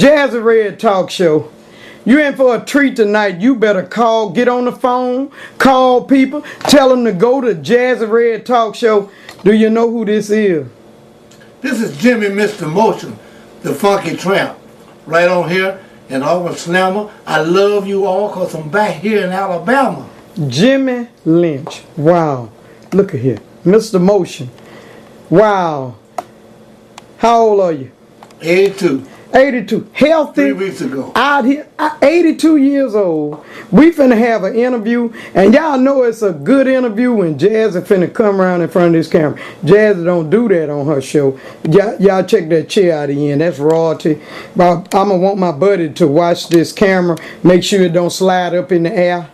Jazzy Red Talk Show. You in for a treat tonight. You better call, get on the phone, call people, tell them to go to Jazzy Red Talk Show. Do you know who this is? This is Jimmy Mr. Motion, the Funky Tramp, right on here in Auburn Slammer. I love you all because I'm back here in Alabama. Jimmy Lynch. Wow. Look at here. Mr. Motion. Wow. How old are you? 82. 82. Healthy. 3 weeks ago. Out here, 82 years old. We finna have an interview, and y'all know it's a good interview when Jazzy finna come around in front of this camera. Jazzy don't do that on her show. Y'all check that chair out again. That's royalty. But I'm gonna want my buddy to watch this camera. Make sure it don't slide up in the air.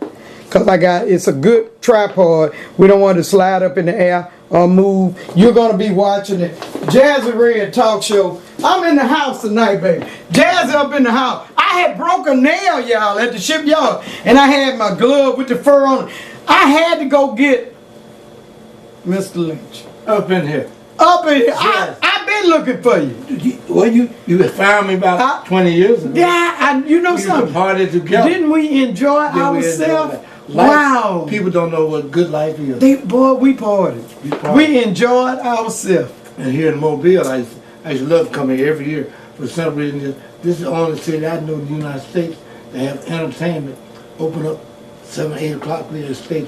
Cause it's a good tripod. We don't want it to slide up in the air or move. You're gonna be watching it. Jazzy Red Talk Show. I'm in the house tonight, baby. Jazzy up in the house. I had broke a nail, y'all, at the shipyard, and I had my glove with the fur on it. I had to go get Mr. Lynch. Up in here. Up in here. Yes. I've been looking for you. Well, you found me about 20 years ago. Yeah, you know we something. used to party together. Didn't we enjoy ourselves? Wow. People don't know what good life is. Boy, we partied. We enjoyed ourselves. And here in Mobile, I used to love coming here every year. For some reason, this is the only city I know in the United States that have entertainment open up 7, 8 o'clock. We stay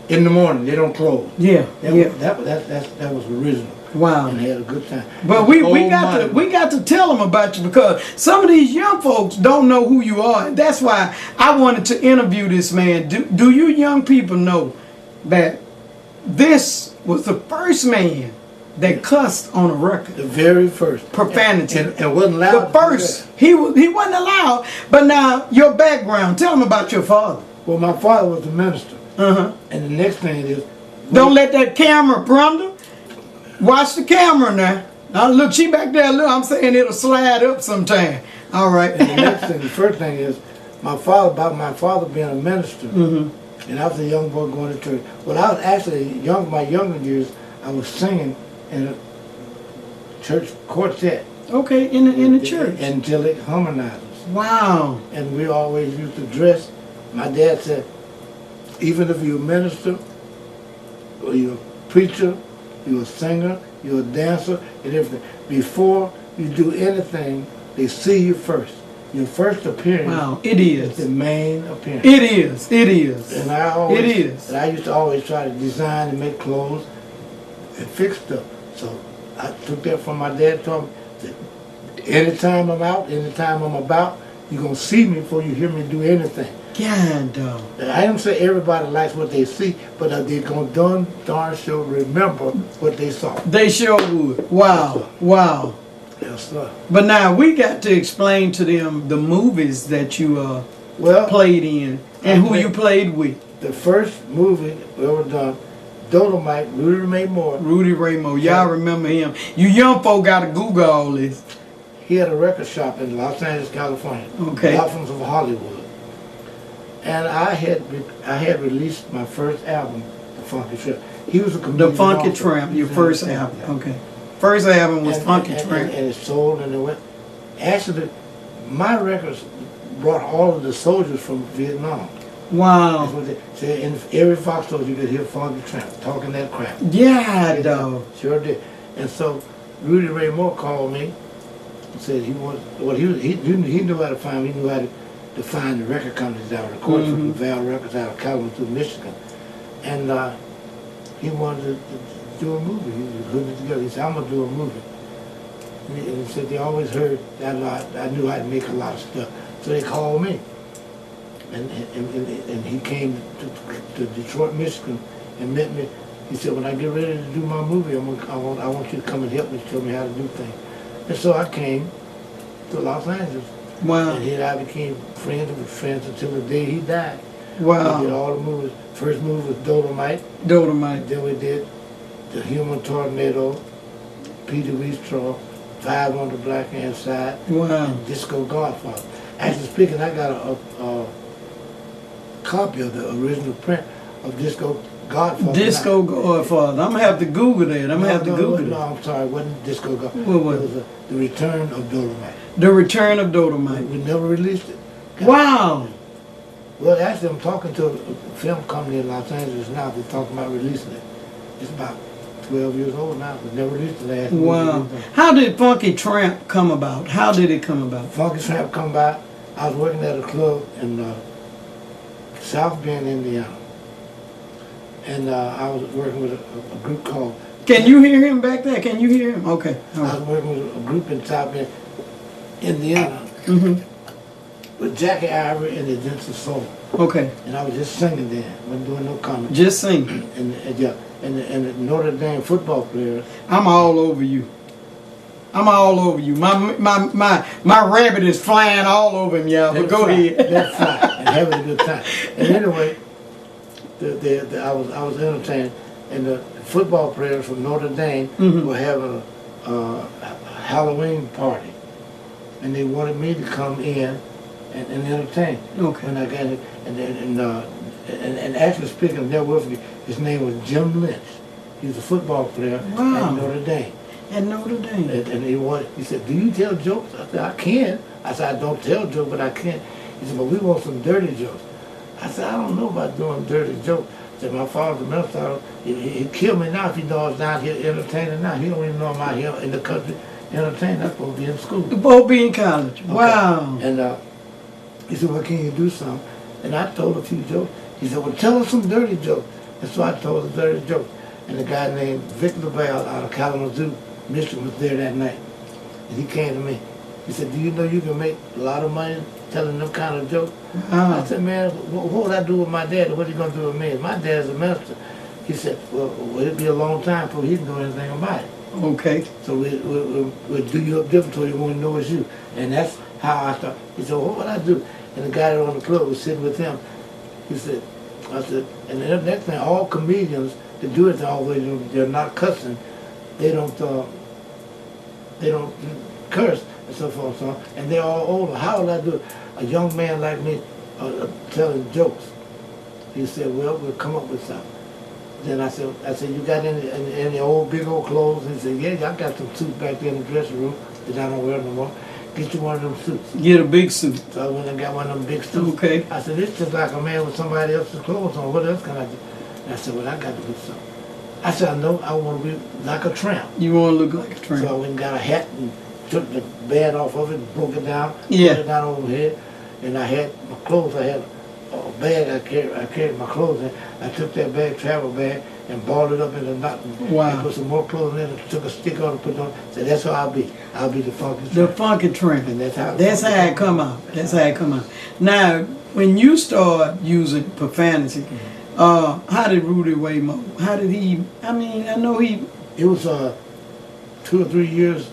in the morning. They don't close. Yeah, that was original. Wow. And they had a good time. But we got to tell them about you, because some of these young folks don't know who you are. And that's why I wanted to interview this man. Do you young people know that this was the first man that cussed on a record? The very first. Profanity. And wasn't allowed. The first. He wasn't allowed. But now, your background. Tell them about your father. Well, my father was a minister. Uh-huh. And the next thing is... Don't let that camera, Brenda. Watch the camera now. Now look, she back there. Look, I'm saying it'll slide up sometime. All right. And the next thing, the first thing is my father being a minister. Mm-hmm. And I was a young boy going to church. Well, I was actually my younger years. I was singing in a church quartet. Okay, in the church. Angelic harmonizers. Wow. And we always used to dress. My dad said, even if you're a minister or you're a preacher, you're a singer, you're a dancer, and everything, before you do anything, they see you first. Your first appearance. Wow, it is the main appearance. It is. It is. And I used to always try to design and make clothes and fix stuff. So I took that from my dad. Told me that anytime I'm out, anytime I'm about, you're gonna see me before you hear me do anything. God, dog. I don't say everybody likes what they see, but they're gonna darn sure remember what they saw. They sure would. Wow, wow. Yes, sir. But now we got to explain to them the movies that you played in and who you played with. The first movie we ever done, Dolomite, Rudy Ray Moore. Rudy Ray Moore, y'all remember him. You young folk got to Google all this. He had a record shop in Los Angeles, California. Okay. Dolphins of Hollywood. And I had released my first album, The Funky Tramp. He was a comedian. The Funky Tramp, your first album. Okay. First album was Funky Tramp. And it sold, and it went. Actually, my records brought all of the soldiers from Vietnam. Wow. That's what they said. In every foxhole you could hear Funky Tramp talking that crap. Yeah, dog. Sure did. And so Rudy Ray Moore called me and said he knew how to find me. He knew how to find the record companies that were recording from Val Records out of Kalamazoo, Michigan. And he wanted to do a movie. He was putting it together. He said, I'm going to do a movie. And he said they always heard that I knew how to make a lot of stuff. So they called me. And he came to Detroit, Michigan and met me. He said, when I get ready to do my movie, I want you to come and help me, show me how to do things. And so I came to Los Angeles. Wow. And he and I became friends until the day he died. Wow. We did all the movies. First movie was Dolomite. Dolomite. Then we did The Human Tornado, Peter Weestraw, 5 on the Black Hand Side, wow. and Disco Godfather. Actually speaking, I got a copy of the original print of Disco Godfather. Disco Godfather. I'm gonna have to Google that. I'm gonna have to Google No, it. I'm sorry, it wasn't Disco Godfather. What was It was The Return of Dolomite. The Return of Dolomite. We never released it. Wow. Well, actually, I'm talking to a film company in Los Angeles now. They're talking about releasing it. It's about 12 years old now. We never released the last Wow. movie. How did Funky Tramp come about? How did it come about? Funky Tramp come by. I was working at a club in South Bend, Indiana. And I was working with a group called... Can you hear him back there? Can you hear him? Okay. All I right. was working with a group in South Bend, Indiana, Mm-hmm. with Jackie Ivory and the Dents of Soul. Okay. And I was just singing there. Wasn't doing no comedy. Just sing. And the Notre Dame football players. I'm all over you. I'm all over you. My rabbit is flying all over him, y'all. But go ahead. Let's fly and having a good time. And anyway, I was entertained, and the football players from Notre Dame were having a Halloween party, and they wanted me to come in and entertain. Okay. When I got it, and actually speaking, there with me, his name was Jim Lynch. He was a football player Wow. at Notre Dame. At Notre Dame. And he said, "Do you tell jokes?" I said, "I can." I said, "I don't tell jokes, but I can." He said, "But we want some dirty jokes." I said, "I don't know about doing dirty jokes." I said, "My father's a minister. He'd kill me now if he knows I was down here entertaining now. He don't even know I'm out here in the country entertaining. I'm supposed to be in school." Both be in college. Okay. Wow. And he said, "Well, can you do some?" And I told a few jokes. He said, "Well, tell us some dirty jokes." And so I told the dirty jokes. And a guy named Vic LaValle out of Kalamazoo, Michigan, was there that night. And he came to me. He said, "Do you know you can make a lot of money telling them kind of jokes?" Wow. I said, "Man, what would I do with my dad? What are you going to do with me? My dad's a minister." He said, "Well, it'll be a long time before he can do anything about it. Okay. So we'll do you up different so you won't know it's you." And that's how I started. He said, "What would I do?" And the guy that on the club was sitting with him. He said, I said, and the next thing, all comedians that do it, although they're not cussing, they don't curse and so forth and so on. And they're all older. How would I do it? A young man like me telling jokes. He said, "Well, we'll come up with something." Then I said, "You got any old big old clothes?" He said, "Yeah, I got some suits back there in the dressing room that I don't wear no more. Get you one of them suits." Get a big suit. So I went and got one of them big suits. Okay. I said, "It's just like a man with somebody else's clothes on. What else can I do?" And I said, "Well, I got to do something." I said, "I know, I want to be like a tramp." You want to look like a So tramp. I went and got a hat and took the band off of it, broke it down, Yeah. put it down over my head, and I had my clothes. I had a bag I carried my clothes in. I took that bag, travel bag, and balled it up in a knot. Wow. And put some more clothes in it, took a stick on it, put it on. Said, "That's how I'll be. I'll be the funky The tramp." Funky Tramp. And that's how it come out. That's how it come out. Now, when you start using profanity, how did Rudy Ray Moore? How did he? I mean, I know he. It was 2 or 3 years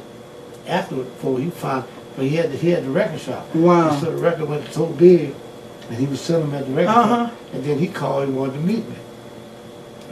afterward before he found, but he had the record shop. Wow. And so the record went so big, and he was selling them at the record Uh-huh. shop. And then he called and wanted to meet me.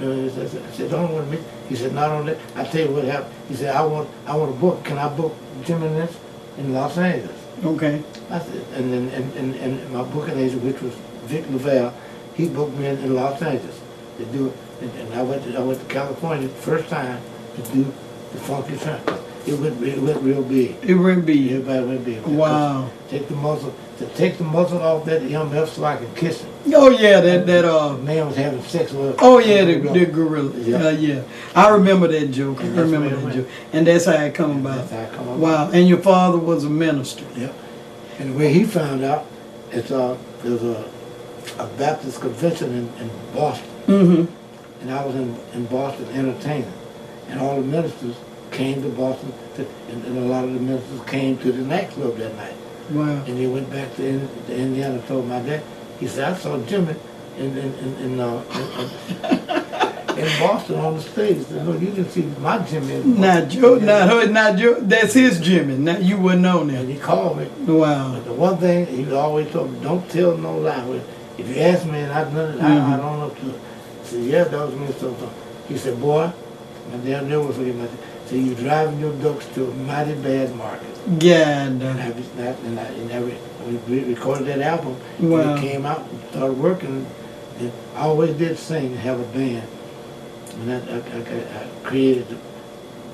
And I said, "Don't want to meet." He said, "Not only." I tell you what happened. He said, I want a book. Can I book Jimmy Lynch in Los Angeles?" Okay. I said, and my booking agent, which was Vic LaValle, he booked me in Los Angeles to do it. And I went to California the first time to do the Funky Tramp. It went real big. It went big. Everybody went big. Wow. Take the muzzle off that MF so I could kiss him. Oh yeah, that The man was having sex with. Oh yeah, the gorilla. Yeah. Yeah. I remember that joke. I And that's remember where it that went. joke. And that's how it come about. That's how it come about. Wow. And your father was a minister. Yep. And the way he found out, there was a Baptist convention in Boston. Mm-hmm. And I was in Boston entertaining. And all the ministers came to Boston, and a lot of the ministers came to the nightclub that night. Wow. And they went back to Indiana and told my dad. He said, "I saw Jimmy in Boston on the stage." He said, "No, you didn't see my Jimmy." Not Joe, not Joe. That's his Jimmy. Not you wouldn't know And now. he called me. Wow. But the one thing he always told me, "Don't tell no lie. If you ask me and I don't know to." I said, "Yeah, that was me." So he said, "Boy," my dad never forget my dad. So you driving your ducks to a mighty bad market. Yeah. And we recorded that album. Wow. And it came out and started working. And I always did sing and have a band. And I created the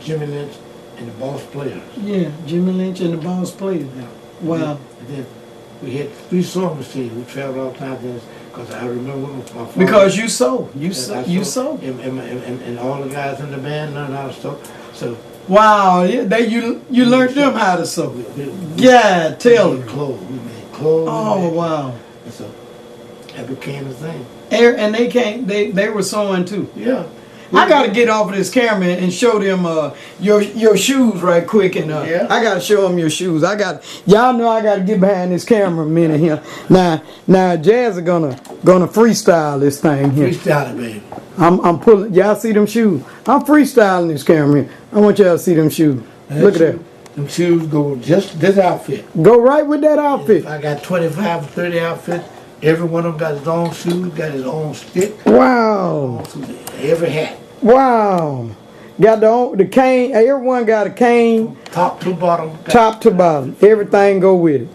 Jimmy Lynch and the Boss Players. Yeah, Jimmy Lynch and the Boss Players. Yeah. Wow. And then we had 3 sewing machines. We traveled all the time then, because I remember when my father. Because you sew. You I sew. And all the guys in the band learned how to sew. So wow, yeah, you learned them how to sew. we Yeah, tell made them. clothes. We made clothes. Oh wow. And so that became the thing. And they were sewing too. Yeah. I gotta get off of this camera and show them your shoes right quick, and Yeah. I gotta show them your shoes. Y'all know I gotta get behind this camera a minute here. Now Jazzy gonna freestyle this thing here. Freestyle it, baby. I'm pulling. Y'all see them shoes? I'm freestyling this camera here. I want y'all to see them shoes. Look at that. Them shoes go just this outfit. Go right with that outfit. I got 25 or 30 outfits. Every one of them got his own shoes, got his own stick. Wow. Every hat. Wow. Got the cane. Everyone got a cane. Top to bottom. Top to bottom. Everything go with it.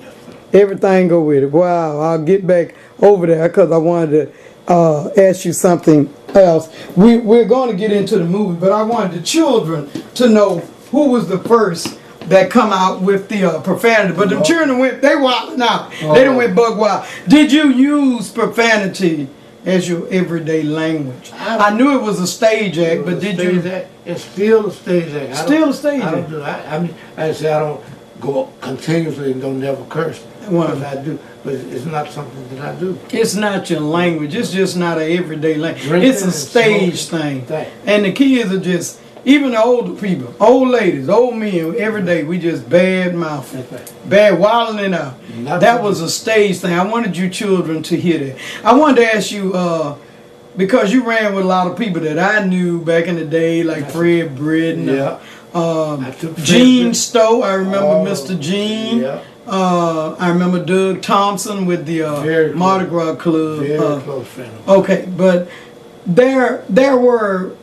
Everything go with it. Wow. I'll get back over there because I wanted to ask you something else. We're going to get into the movie, but I wanted the children to know who was the first that come out with the profanity. But the children they wilding out. They done went bug wild. Did you use profanity as your everyday language? I knew it was a stage act, but did you? It's still a stage act. Still a stage act. I don't do that. I mean, I say I don't go continuously and don't never curse. Because I do, but it's not something that I do. It's not your language. It's just not an everyday language. Drinking It's a stage thing. Right. And the kids are just, even the older people, old ladies, old men, every day we just bad mouthing, Right. bad wilding out. That was a stage thing. I wanted you children to hear that. I wanted to ask you, because you ran with a lot of people that I knew back in the day, like Fred Britton, Gene Stowe. I remember Mr. Gene. Yeah. I remember Doug Thompson with the Mardi Gras Club. Very close friend. Okay, but there were,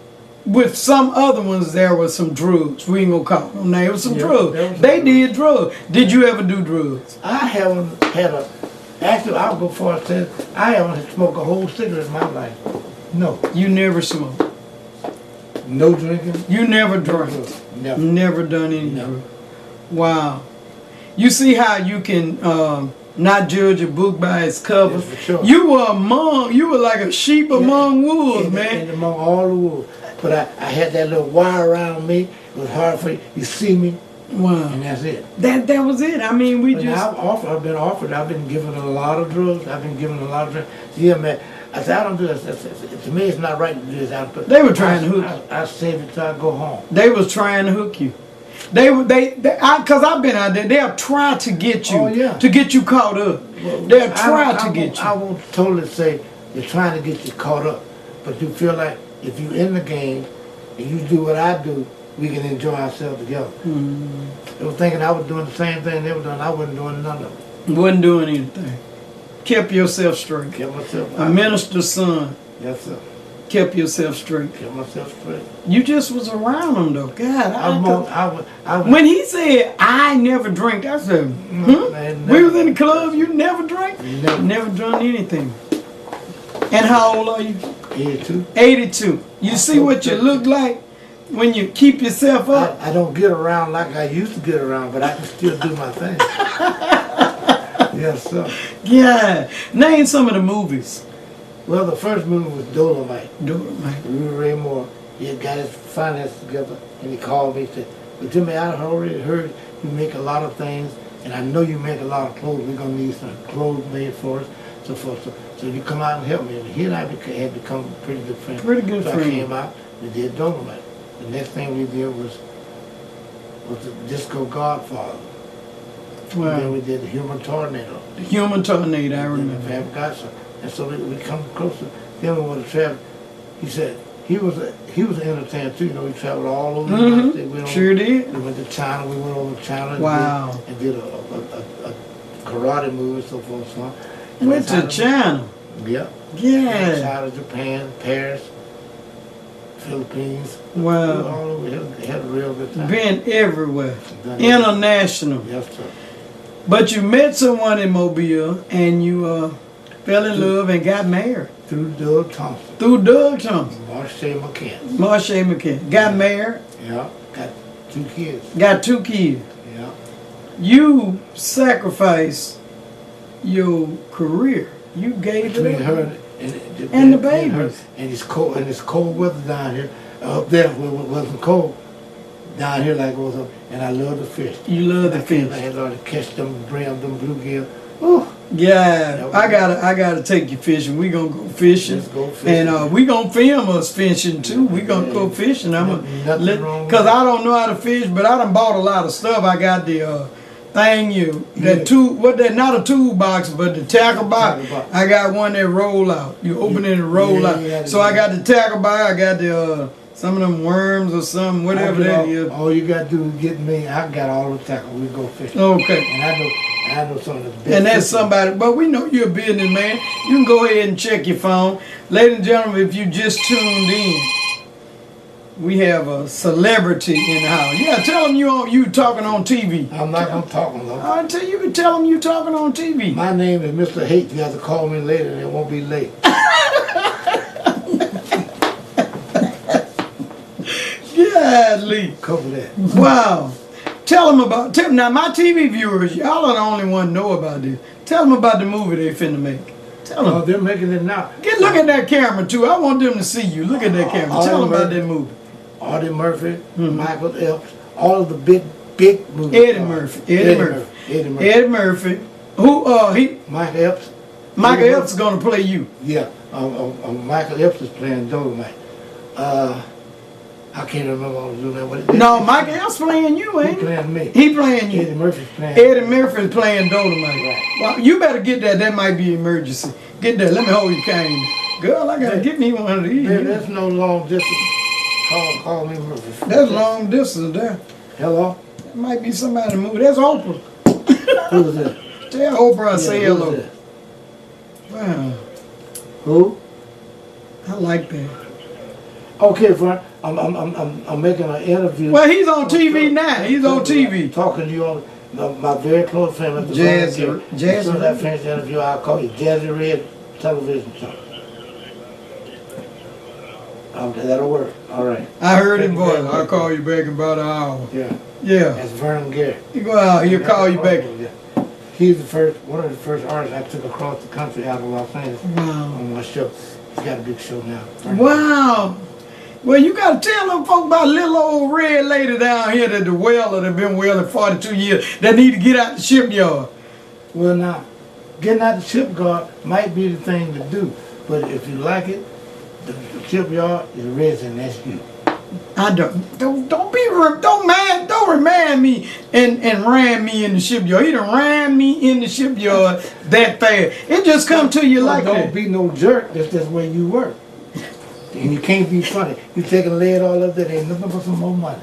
with some other ones, there was some drugs. We ain't gonna call them. There was some drugs. They did drugs. Did you ever do drugs? I haven't had actually I'll go far as to say, I haven't smoked a whole cigarette in my life. No. You never smoked. No drinking. You never drank. Never. Never done any No. drugs. Wow. You see how you can not judge a book by its cover. Yes, for sure. You were like a sheep among wolves, man. And among all the wolves. But I had that little wire around me. It was hard for you to see me. Wow. And that's it. That was it. I mean, I've been offered. I've been given a lot of drugs. I've been given a lot of drugs. Yeah, man. I said, I don't do this. To me, it's not right to do this. They were trying to hook you. I save it till I go home. They was trying to hook you. Because I've been out there. They'll try to get you. Oh, yeah. To get you caught up. They'll try to get you. I won't totally say they're trying to get you caught up, but you feel like if you're in the game and you do what I do, we can enjoy ourselves together. They were thinking I was doing the same thing they were doing. I wasn't doing none of it. Wasn't doing anything. Kept yourself straight. Kept myself. A minister's son. Yes, sir. Kept yourself straight. Kept myself straight. You just was around them though. God, I was, when he said I never drank, I said, man, we was in the club. You never drank. Never. Done anything. And how old are you? 82. 82. You see what you look like when you keep yourself up? I don't get around like I used to get around, but I can still do my thing. Yes, sir. Yeah. Name some of the movies. Well, the first movie was Dolomite. Dolomite. Rudy Ray Moore. He had got his finances together, and he called me and said, "But Jimmy, I already heard you make a lot of things, and I know you make a lot of clothes. We're going to need some clothes made for us, so forth. So you come out and help me." And he and I had become pretty good friends. Pretty good so friends. I came out and did Dolomite. The next thing we did was the Disco Godfather. Wow. And then we did the Human Tornado. The Human Tornado, I remember. And so we come closer. Then we went to travel. He said he was an entertainer too. You know, he traveled all over the United States. Sure did. We went to China. We went over to China. Wow. And did a karate movie, so forth, so on. And Went to China. Yeah. Yeah. China, Japan, Paris, Philippines. Wow. We were all over. Had a real good time. Been everywhere. Done International. Yes, sir. But you met someone in Mobile and you Fell in love and got married. Through Doug Thompson. Through Doug Thompson. Marche McKenna. Marche McKenna. Got married. Yeah. Got 2 kids. Got 2 kids. Yeah. You sacrificed your career. You gave Between it her up. and the babies. And it's cold weather down here. Up there where it wasn't cold. Down here like it was up. And I love the fish. You love the fish. I had to catch them, brim, them bluegill. Ooh. Yeah, I gotta take you fishing. We gonna go fishing. Let's go fishing. And we gonna film us fishing too. We gonna go fishing. Nothing wrong cause with I don't know how to fish, but I done bought a lot of stuff. I got the not a toolbox, but the tackle box. I got one that roll out. You open it and roll out. So I got the tackle box. I got the some of them worms or something, whatever that is. All you gotta do is get me. I got all the tackle. We go fishing. Okay. And I know some of the best. And that's somebody, but we know you're a businessman. You can go ahead and check your phone. Ladies and gentlemen, if you just tuned in, we have a celebrity in the house. Yeah, tell them you talking on TV. I'm not gonna talk on them. Until you can tell them you talking on TV. My name is Mr. Hate. You have to call me later and it won't be late. Godly. Cover that. Wow. Tell them now my TV viewers, y'all are the only one know about this. Tell them about the movie they finna make. Tell them. Oh, they're making it now. Look at that camera too. I want them to see you. Look at that camera. Tell them about that movie. Eddie Murphy, Michael Epps, all of the big movies. Eddie Murphy. Who Michael Epps. Michael Epps is gonna play you. Yeah. Michael Epps is playing Dolomite. I can't remember what I was doing. No, Michael Epps playing you, ain't he? Playing me. He playing you. Eddie Murphy's playing. Eddie Murphy's playing Dolomite. Right. Well, you better get that. That might be emergency. Get that. Let me hold your cane. Girl, I gotta get me one of these. There's no long distance. Call me Murphy. That's long distance there. Hello? That might be somebody moving. That's Oprah. Who's that? Tell Oprah I say who's hello. that? Wow. Who? I like that. Okay, friend. I'm making an interview. Well, he's on TV now. He's on TV. Talking to you on my very close friend, Mr. Jazzy. As soon as I finish the interview, I'll call you. Jazzy Red television show. Okay, that'll work. All right. I heard his voice. I'll call you back in about an hour. Yeah. Yeah. That's Vernon Gary. You go out. He'll call you back. He's one of the first artists I took across the country out of Los Angeles on my show. He's got a big show now. Wow. Well, you got to tell them folk about little old red lady down here that the weller that been welling 42 years that need to get out the shipyard. Well, now, getting out the shipyard might be the thing to do, but if you like it, the shipyard is resin. That's you. I don't remind me and ram me in the shipyard. He done ram me in the shipyard that fast. It just come to you like that. Don't be no jerk. That's just where you work. And you can't be funny. You taking lead all of that. Ain't nothing but some more money.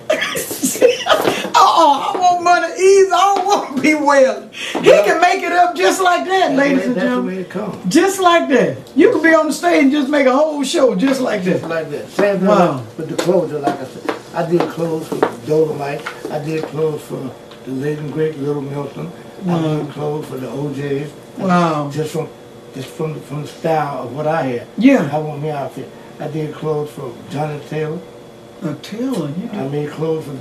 I want money easy. I don't want to be well. He can make it up just like that, ladies and gentlemen. That's the way it comes. Just like that. You can be on the stage and just make a whole show just like that. Just like that. Same thing with the clothes, like I said. I did clothes for Dolomite. I did clothes for the late and great Little Milton. I did clothes for the OJs. Wow. Just from the style of what I had. Yeah. I want me outfit. I did clothes for Johnny Taylor. Taylor, you did. I made clothes for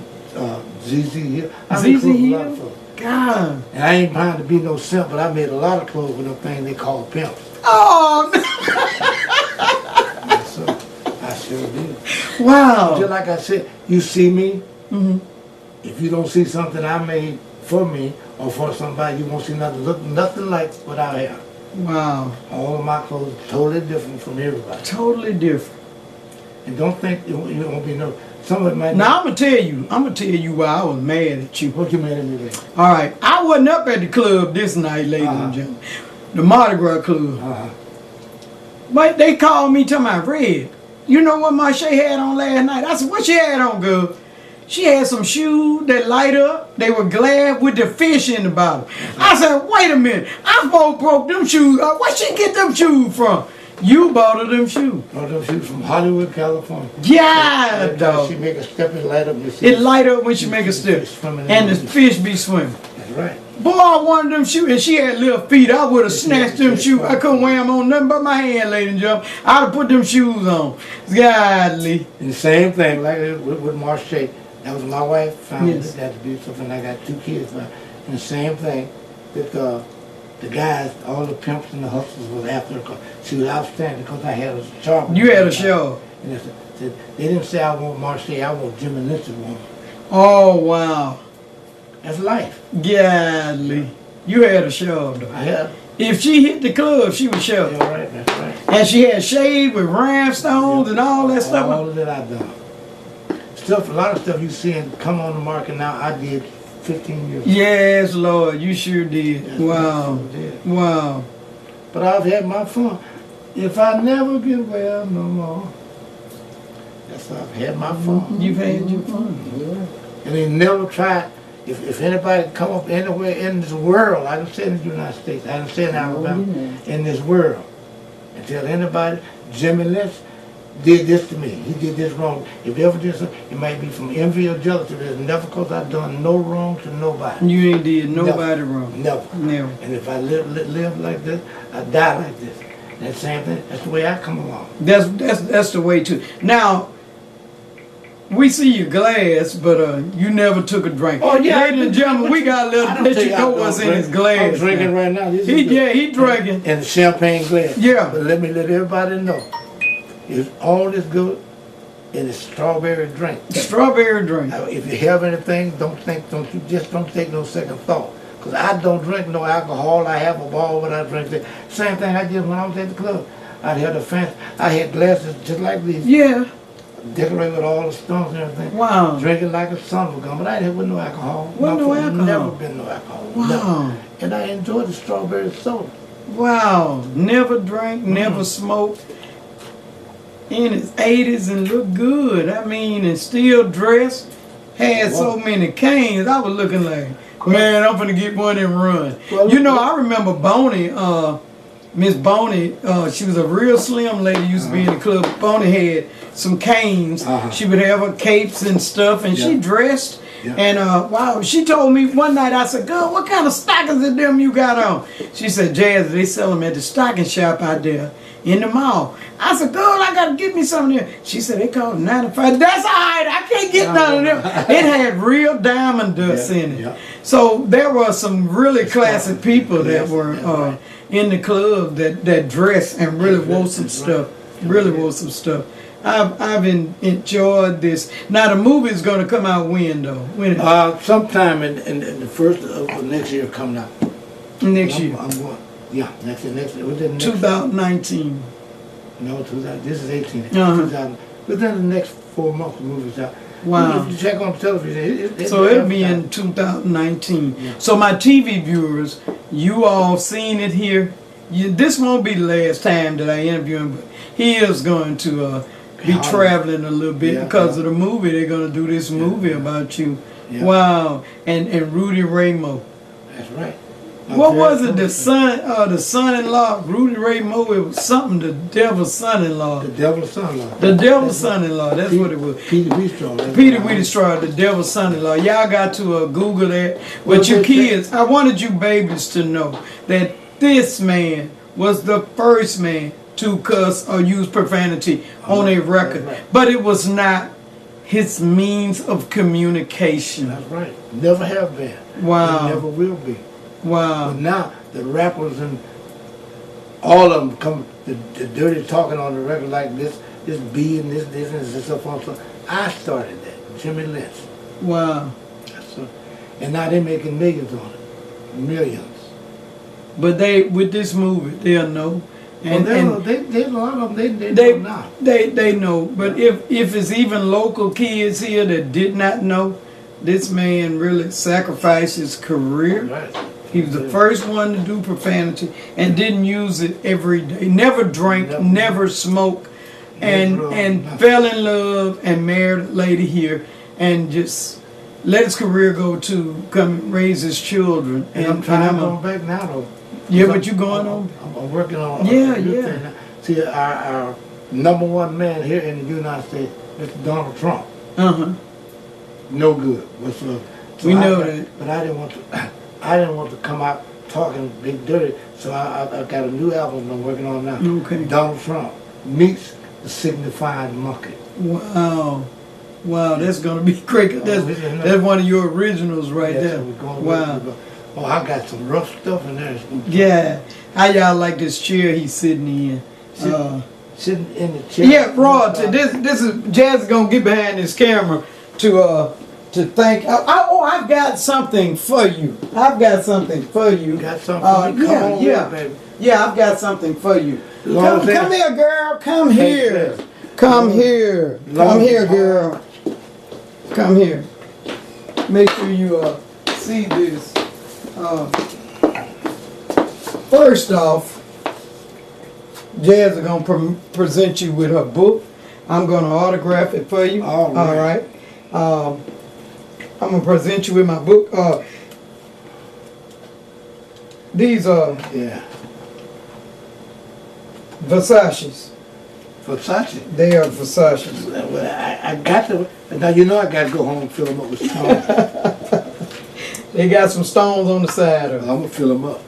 ZZ Hill. ZZ Hill? God. And I ain't trying to be no simp, but I made a lot of clothes with them things they call pimps. Oh, So I sure did. wow. Just like I said, you see me. If you don't see something I made for me or for somebody, you won't see nothing like what I have. Wow. All of my clothes are totally different from everybody. Totally different. And don't think you won't be no. Some of it might. Now I'm gonna tell you why I was mad at you. What you mad at me with? All right, I wasn't up at the club this night, ladies and gentlemen, the Mardi Gras club. But they called me to my Red. You know what my Shay had on last night? I said, what she had on, girl? She had some shoes that light up. They were glad with the fish in the bottom. I said, wait a minute. I broke them shoes. Where'd she get them shoes from? You bought her them shoes. Bought them shoes from Hollywood, California. Yeah, dog. She make a step and light up. You see it light up when she make a step. And the fish be swimming. That's right. Boy, I wanted them shoes, and she had little feet. I would have snatched them shoes. I couldn't wear them on nothing but my hand, ladies and gentlemen. I'd have put them shoes on. Godly. And the same thing, like with Marcia. That was my wife. Found Yes. that to be something. I got 2 kids. And the same thing that the guys, all the pimps and the hustlers was after her. 'Cause she was outstanding because I had a sharp. You had a show. And they didn't say I want Marcia. I want Jimmy Lynch's woman. Oh, wow. That's life. Godly. You had a show, though. I had. If she hit the club, she was show. Yeah, right. That's right. And she had shade with rhinestones and all that stuff. All of that I done. Stuff, a lot of stuff you seeing come on the market now, I did 15 years ago. Yes, Lord, you sure did. Yes, Wow. I did. Wow. But I've had my fun. If I never get well no more, that's how I've had my fun. You've had your fun. And they never tried. If anybody come up anywhere in this world, I didn't say in the United States, I didn't say in Alabama, in this world, and tell anybody, Jimmy Lynch did this to me. He did this wrong. If he ever did something, it might be from envy or jealousy. But it's never because I've done no wrong to nobody. You ain't did nobody wrong. Never. Never. And if I live like this, I die like this. That same thing, that's the way I come along. That's the way too. Now, we see your glass, but you never took a drink. Oh, yeah. Ladies and gentlemen, we got to let you know what's in his glass. I'm drinking right now. This is He drinking. in the champagne glass. Yeah. But let me let everybody know. It's all this good in a strawberry drink. Strawberry drink. Now, if you have anything, don't take no second thought. Because I don't drink no alcohol. I have a ball when I drink that. Same thing I did when I was at the club. I had glasses just like these. Yeah. Decorated with all the stones and everything. Wow. Drinking like a son of a gun, but I didn't with no alcohol. Wasn't no alcohol. Never been no alcohol. Wow. Never. And I enjoyed the strawberry soda. Wow. Never drank, never smoked. In his 80s and looked good. I mean, and still dressed. Had so many canes. I was looking like, man, I'm gonna get one and run. Well, You know, I remember Bonnie, Miss Bonnie, she was a real slim lady, used to be in the club. Bonnie had some canes. She would have her capes and stuff, and she dressed. Yeah. And wow, she told me one night, I said, girl, what kind of stockings are them you got on? She said, Jazzy, they sell them at the stocking shop out there in the mall. I said, girl, I got to get me some of them. She said, they call them 95. That's all right, I can't get none of them. It had real diamond dust in it. Yeah. So there were some really classic people that were in the club that dressed and really wore some stuff. Really wore some stuff. I've enjoyed this. Now the movie is going to come out when though? When? Sometime in the first of next year coming out. Next year. I'm going. Yeah, next year. Within next 2019. No, 2000. This is 18. 2000. Within the next 4 months, the movie's out. Wow. If you check on television, So it'll be in 2019. Yeah. So my TV viewers, you all seen it here. This won't be the last time that I interview him, but he is going to be traveling a little bit because of the movie. They're going to do this movie about you. Yeah. Wow. And Rudy Ray Moore. That's right. What was it? The son-in-law, Rudy Ray Moore. It was something. The devil's son-in-law. The devil's son-in-law. The devil's son-in-law. That's what it was. Peter Wheatstraw. Peter Wheatstraw, the devil's son-in-law. Y'all got to Google that. But you kids, I wanted you babies to know that this man was the first man to cuss or use profanity on a record. Right. But it was not his means of communication. That's right. Never have been. Wow. And never will be. Wow. But now the rappers and all of them come the dirty talking on the record like this B and this and this stuff also. I started that. Jimmy Lynch. Wow. And now they're making millions on it. Millions. But with this movie, they'll know. And, there's a lot of them, they know now. They know. But if it's even local kids here that did not know, this man really sacrificed his career. Right. He was the first one to do profanity and didn't use it every day. Never drank, never smoked, and fell in love and married a lady here and just let his career go to come raise his children. And I'm trying to go back now though. Yeah, but you going on? I'm working on yeah. Thing now. See, our number one man here in the United States, Mr. Donald Trump. No good whatsoever. So we know that. But I didn't want to. I didn't want to come out talking big dirty, so I got a new album I'm working on now. Okay. Donald Trump meets the Signified Monkey. Wow. Wow, that's gonna be great. That's one of your originals right there. Wow. Oh, I got some rough stuff in there. Yeah. How y'all like this chair he's sitting in? Sitting in the chair. Yeah, Rod. This is Jazz gonna get behind this camera to thank. I've got something for you. I've got something for you. You got something? Baby. Yeah, I've got something for you. Come here, girl. Come here. Come here. Come here, girl. Come here. Make sure you see this. First off, Jazz is gonna present you with her book. I'm gonna autograph it for you. All right. I'm gonna present you with my book. These are Versace's. Versace. They are Versace's. Well, I got to. Now you know I got to go home and fill them up with stones. They got some stones on the side of I'm them. gonna fill them up.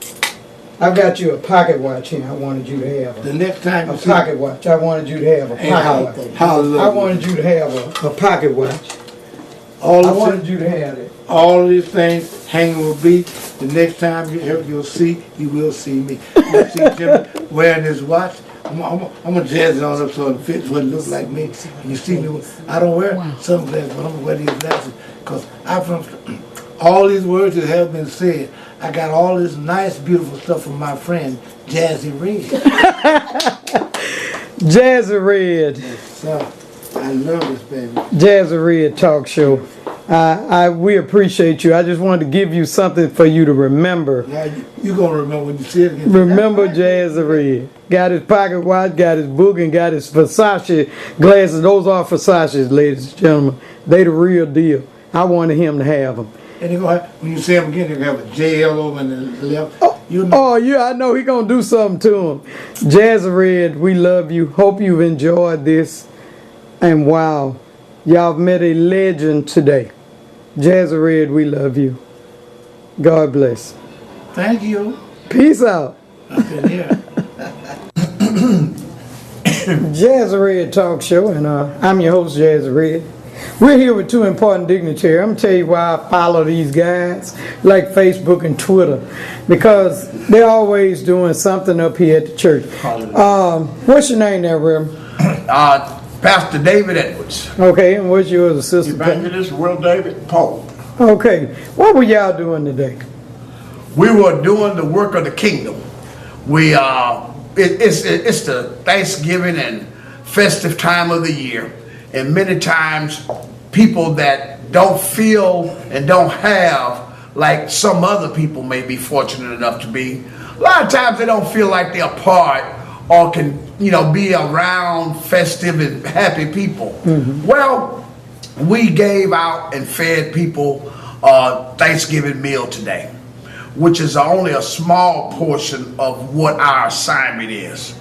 I've got you a pocket watch here. I wanted you to have The next time a pocket watch. I wanted you to have a pocket watch. How I wanted you to have a pocket watch. I wanted you to have it. All of these things hanging will be. The next time you'll see, you will see me. You see Jimmy wearing this watch. I'm gonna jazz it on up so it fits what it looks like me. And you see me, I don't wear sunglasses, but I'm gonna wear these glasses because all these words that have been said, I got all this nice, beautiful stuff from my friend, Jazzy Red. Jazzy Red. So, I love this, baby. Jazzy Red Talk Show. We appreciate you. I just wanted to give you something for you to remember. Now, you gonna remember when you see it again. Remember Jazzy Red. Got his pocket watch, got his book, and got his Versace glasses. Those are Versace's, ladies and gentlemen. They the real deal. I wanted him to have them. And they're gonna have, when you see him again, they're gonna have a JL over in the left. Yeah, I know he gonna do something to him. Jazzy Red, we love you. Hope you've enjoyed this. And wow, y'all met a legend today. Jazzy Red, we love you. God bless. Thank you. Peace out. I've been here. Jazzy Red Talk Show, and I'm your host, Jazzy Red. We're here with two important dignitaries. I'm going to tell you why I follow these guys, like Facebook and Twitter, because they're always doing something up here at the church. What's your name there, Reverend? Pastor David Edwards. Okay, and what's yours, Sister Evangelist Will David Pope. Okay, what were y'all doing today? We were doing the work of the kingdom. It's the Thanksgiving and festive time of the year, and many times people that don't feel and don't have like some other people may be fortunate enough to be, a lot of times they don't feel like they're part or can be around festive and happy people. Well, we gave out and fed people a Thanksgiving meal today, which is only a small portion of what our assignment is.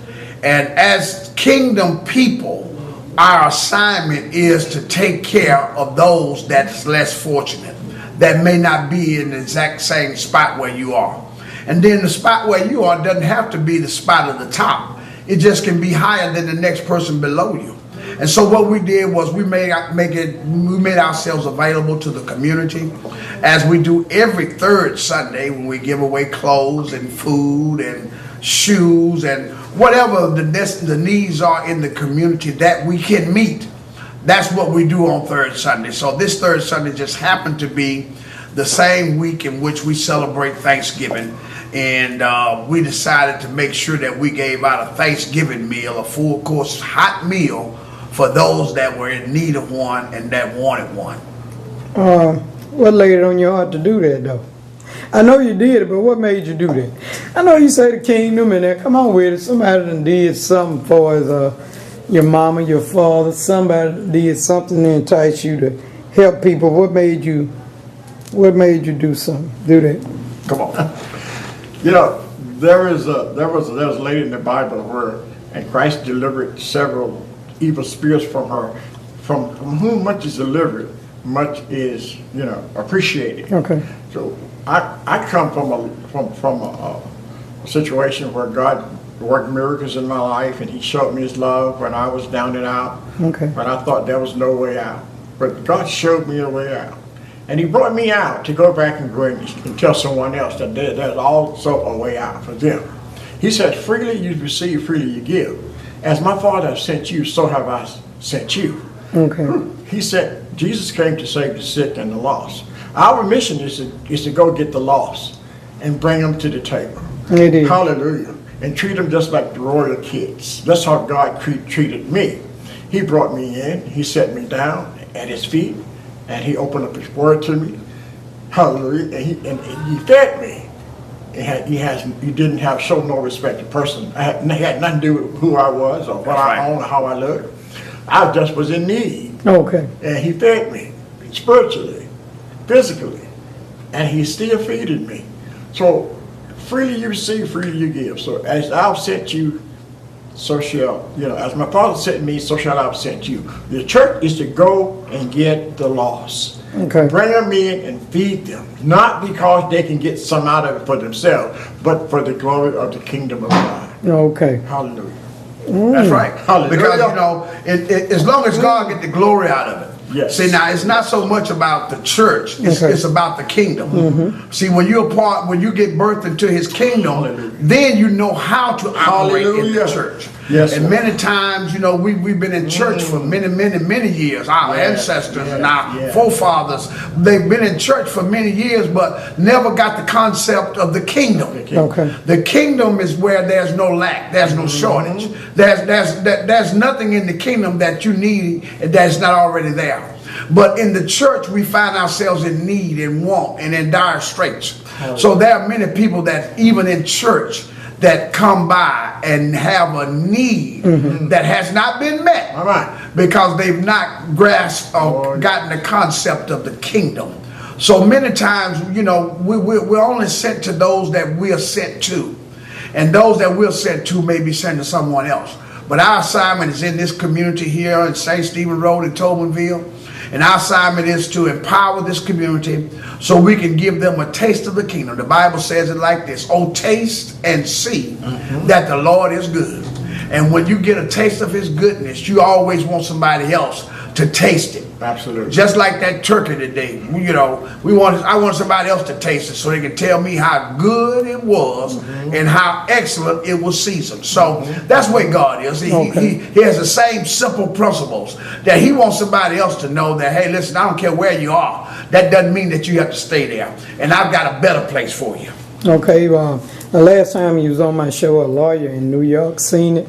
And as kingdom people, our assignment is to take care of those that's less fortunate, that may not be in the exact same spot where you are. And then the spot where you are doesn't have to be the spot at the top. It just can be higher than the next person below you. And so what we did was we made ourselves available to the community, as we do every third Sunday when we give away clothes and food and shoes and whatever the needs are in the community that we can meet. That's what we do on third Sunday. So this third Sunday just happened to be the same week in which we celebrate Thanksgiving. And we decided to make sure that we gave out a Thanksgiving meal, a full course hot meal for those that were in need of one and that wanted one. What laid it on your heart to do that, though? I know you did it, but what made you do that? I know you say the kingdom and that. Come on with it. Somebody done did something for your mama, your father. Somebody did something to entice you to help people. What made you do something? Do that? Come on. There was a lady in the Bible where, and Christ delivered several evil spirits from her. From whom much is delivered, much is appreciated. Okay. So I come from a situation where God worked miracles in my life, and He showed me His love when I was down and out. Okay. When I thought there was no way out, but God showed me a way out, and He brought me out to go back and go and tell someone else that there's also a way out for them. He said, "Freely you receive, freely you give. As my Father has sent you, so have I sent you." Okay. He said Jesus came to save the sick and the lost. Our mission is to go get the lost and bring them to the table. It is. Hallelujah. And treat them just like the royal kids. That's how God treated me. He brought me in. He set me down at His feet, and He opened up His word to me. Hallelujah. And He fed me. He didn't have show no respect to person. It had nothing to do with who I was or what I owned or how I looked. I just was in need. Okay. And He fed me spiritually, physically, and He's still feeding me. So freely you receive, freely you give. So as I've sent you, so shall, as my Father sent me, so shall I have sent you. The church is to go and get the lost. Okay. Bring them in and feed them. Not because they can get some out of it for themselves, but for the glory of the kingdom of God. Okay. Hallelujah. That's right. Hallelujah. Because as long as God get the glory out of it. Yes. See, now it's not so much about the church; it's about the kingdom. See, when you get birthed into His kingdom, then you know how to operate in the church. Yes. And many times, we've been in church for many years. Our ancestors and our forefathers, they've been in church for many years, but never got the concept of the kingdom. Okay. The kingdom is where there's no lack, there's no shortage. There's nothing in the kingdom that you need that's not already there. But in the church, we find ourselves in need and want and in dire straits. So there are many people that even in church that come by and have a need that has not been met. All right. Because they've not grasped or gotten the concept of the kingdom. So many times, we're only sent to those that we are sent to. And those that we're sent to may be sent to someone else. But our assignment is in this community here in St. Stephen Road in Tobinville. And our assignment is to empower this community so we can give them a taste of the kingdom. The Bible says it like this: "Oh, taste and see that the Lord is good." And when you get a taste of His goodness, you always want somebody else to taste it. Absolutely. Just like that turkey today. I want somebody else to taste it so they can tell me how good it was and how excellent it was seasoned. So that's where God is. He has the same simple principles that He wants somebody else to know that, hey, listen, I don't care where you are. That doesn't mean that you have to stay there. And I've got a better place for you. Okay, the last time he was on my show, a lawyer in New York seen it,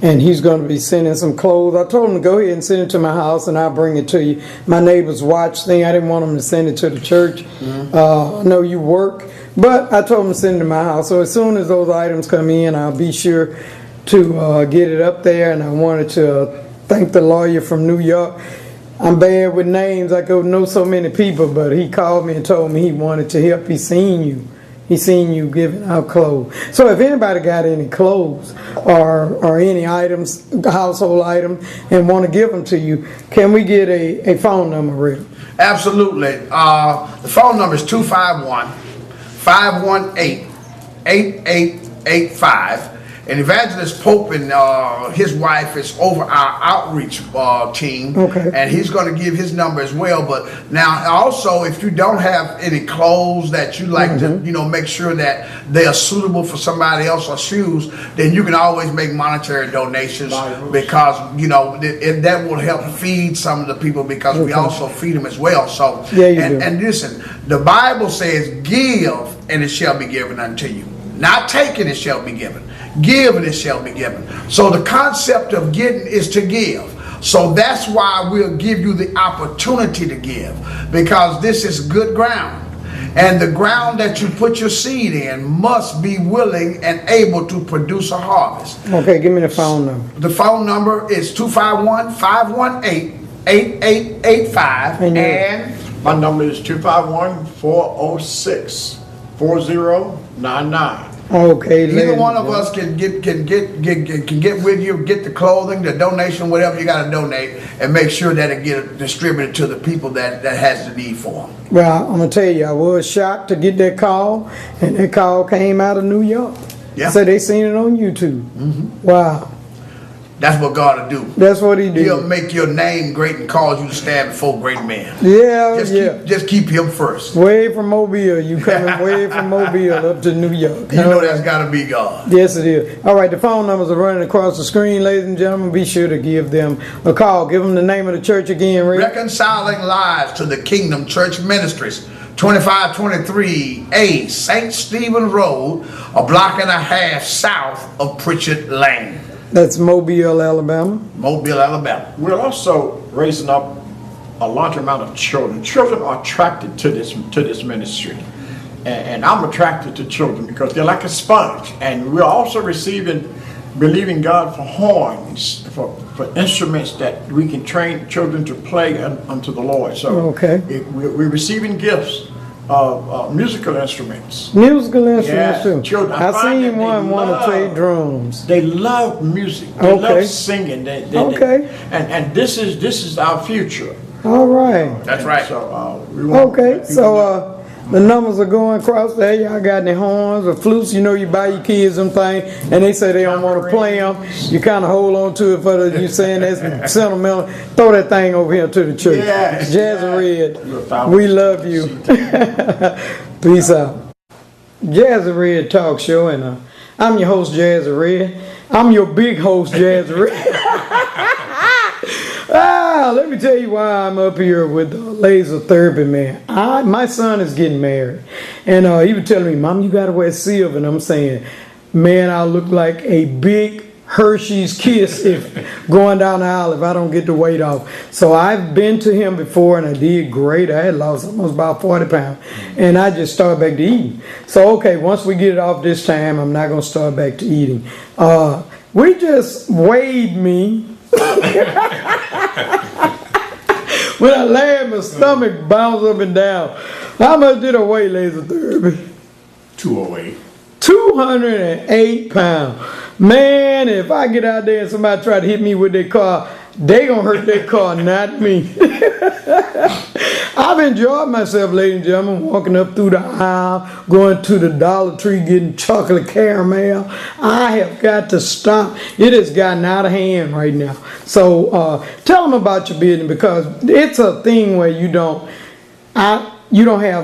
and he's going to be sending some clothes. I told him to go ahead and send it to my house, and I'll bring it to you. My neighbor's watch thing, I didn't want him to send it to the church. I know you work, but I told him to send it to my house. So as soon as those items come in, I'll be sure to get it up there. And I wanted to thank the lawyer from New York. I'm bad with names. I go know so many people, but he called me and told me he wanted to help. He seen you giving out clothes. So if anybody got any clothes or any items, household items, and want to give them to you, can we get a phone number, Rick? Absolutely. The phone number is 251-518-8885. And Evangelist Pope and his wife is over our outreach team. Okay. And he's going to give his number as well. But now also, if you don't have any clothes that you like to, make sure that they are suitable for somebody else or shoes, then you can always make monetary donations because, that will help feed some of the people because we also feed them as well. So, and listen, the Bible says, give and it shall be given unto you. Not take and it shall be given. Give and it shall be given. So the concept of getting is to give. So that's why we'll give you the opportunity to give, because this is good ground. And the ground that you put your seed in must be willing and able to produce a harvest. Okay, give me the phone number. The phone number is 251-518-8885. And my number is 251-406-4099. Okay, Either ladies one and of us can get with you, get the clothing, the donation, whatever you got to donate, and make sure that it get distributed to the people that has the need for them. Well, I'm gonna tell you, I was shocked to get that call, and that call came out of New York. Yeah. So they seen it on YouTube. Wow, That's what God will do. that's what he did. He'll make your name great and cause you to stand before great men. Yeah, Just keep him first. Way from Mobile, you coming way from Mobile up to New York. You know that's got to be God. Yes, it is. All right, the phone numbers are running across the screen, ladies and gentlemen. Be sure to give them a call. Give them the name of the church again, Ray. Reconciling Lives to the Kingdom Church Ministries, 2523A St. Stephen Road, a block and a half south of Pritchard Lane, That's Mobile, Alabama. Mobile, Alabama. We're also raising up a large amount of children. Children are attracted to this ministry. And I'm attracted to children because they're like a sponge. And we're also believing God for horns, for instruments that we can train children to play unto the Lord. So Okay. we're receiving gifts of musical instruments. Musical instruments Yeah, too. children, I I find seen that they one want to love- play drums. They love music. They Okay. love singing. Okay. And this is our future. All right. That's right. So we want Okay, people so know. the numbers are going across there. Y'all got any horns or flutes? You know, you buy your kids them things, and they say they don't want to play them. You kind of hold on to it for you saying that's sentimental. Throw that thing over here to the church. Yes, Jazzy yes. Red, You're a foul. we love you. Peace out. Jazzy Red Talk Show, and I'm your host, Jazzy Red. I'm your big host, Jazzy Red. Let me tell you why I'm up here with laser therapy, man. My son is getting married, and he was telling me, "Mom, you gotta wear silver." And I'm saying, "Man, I'll look like a big Hershey's kiss if going down the aisle if I don't get the weight off." So I've been to him before, and I did great. I had lost almost about 40 pounds, and I just started back to eating. So okay, once we get it off this time, I'm not gonna start back to eating. We just weighed me. When I laughed, my stomach bounced up and down. How much did I weigh, laser therapy? 208. 208 pounds. Man, if I get out there and somebody try to hit me with their car, they gonna hurt their car, not me. I've enjoyed myself, ladies and gentlemen, walking up through the aisle, going to the Dollar Tree, getting chocolate caramel. I have got to stop. It has gotten out of hand right now. So tell them about your business, because it's a thing where you don't have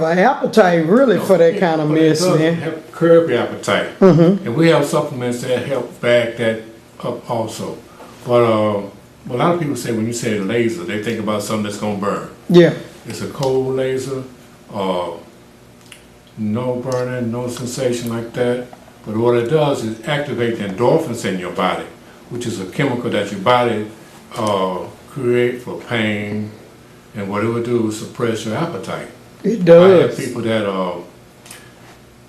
an appetite really for that kind of But mess, it does man. help curb your appetite. And we have supplements that help back that up also. But a lot of people say when you say laser, they think about something that's going to burn. Yeah. It's a cold laser, no burning, no sensation like that. But what it does is activate the endorphins in your body, which is a chemical that your body create for pain. And what it would do is suppress your appetite. It I does. have people that